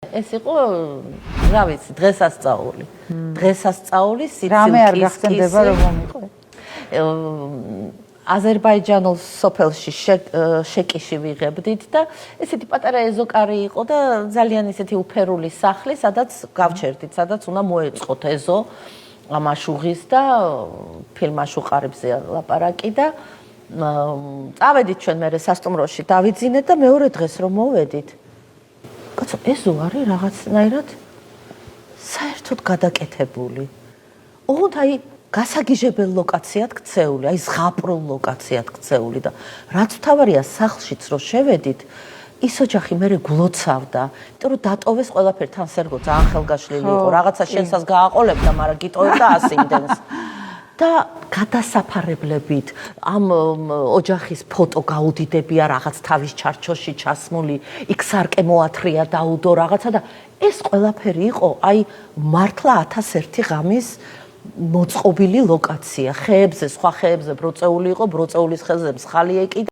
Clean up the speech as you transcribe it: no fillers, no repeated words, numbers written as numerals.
ეს იყო, რა ვიცი, დღესასწაული. დღესასწაული რამე არ გახსენდება რომ მომიყო. აზერბაიჯანულ სოფელში შეკიში ვიღებდით და ესეთი პატარა ეზოკარი იყო და ძალიან ისეთი უფერული სახლი, სადაც გავჩერდით, სადაც უნდა მოეწყოთ ეზო ამაშუღის და ფილმაშუყარებზე ლაპარაკი და წავედით ჩვენ მერე სასტუმროში დავიძინეთ და მეორე დღეს რომ მოვედით. კაცო, ეზო არის რაღაცნაირად საერთოდ გადაკეთებული. ოღონდ აი გასაგიჟებელ ლოკაციად ქცეული, აი ზღაპრულ ლოკაციად ქცეული და რაც თავარია სახლშიც რო შევედით, ის ოჯახი მერე გლოცავდა, იმიტომ რომ დატოვეს ყველაფერი თან სერგო ძალიან ხელგაშლილი იყო, რაღაცა შენსას გააყოლებდა, მაგრამ გიტოვებდა 100 იმდენს. და გადასაფარებლებით ამ ოჯახის ფოტო გაუდიდებია რაღაც თავის ჩარჩოში ჩასმული, იქ სარკე მოათრია დაუდო რაღაცა და ეს ყველაფერი იყო აი მართლა 1001 ღამის მოწყობილი ლოკაცია. ხეებზე, სხვა ხეებზე ბროწეული იყო, ბროწეულის ხეზე მსხალი ეკიდა.